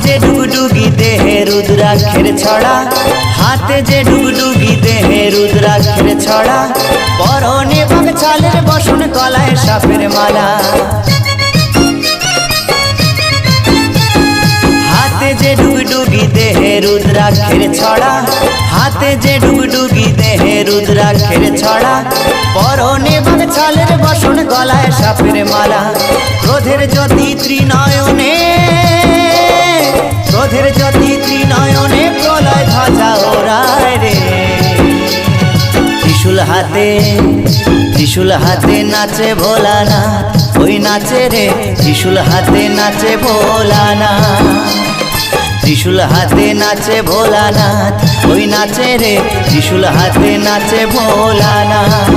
যে ডুগডুগি দেহে রুদ্রাক্ষের ছড়া, হাতে যে ডুগডুগি দেহে রুদ্রাক্ষের ছড়া, পরনে বাঘ ছালের বসন, গলায় সাপের মালা। হাতে যে ডুগডুগি দেহে রুদ্রাক্ষের ছড়া, হাতে যে ডুগডুগি দেহে রুদ্রাক্ষের ছড়া, পরনে বাঘ ছালের বসন, গলায় সাপের মালা। ক্রোধের জ্যোতি ত্রিনয়নে, ক্রোধের জ্যোতি ত্রিনয়নে, প্রলয় ধ্বজা ওড়ায় রে। ত্রিশূল হাতে, ত্রিশূল হাতে নাচে ভোলানাথ, ওই নাচে রে ত্রিশূল হাতে নাচে ভোলানাথ। ত্রিশূল হাতে নাচে ভোলানাথ, ওই নাচে রে ত্রিশূল হাতে নাচে ভোলানাথ।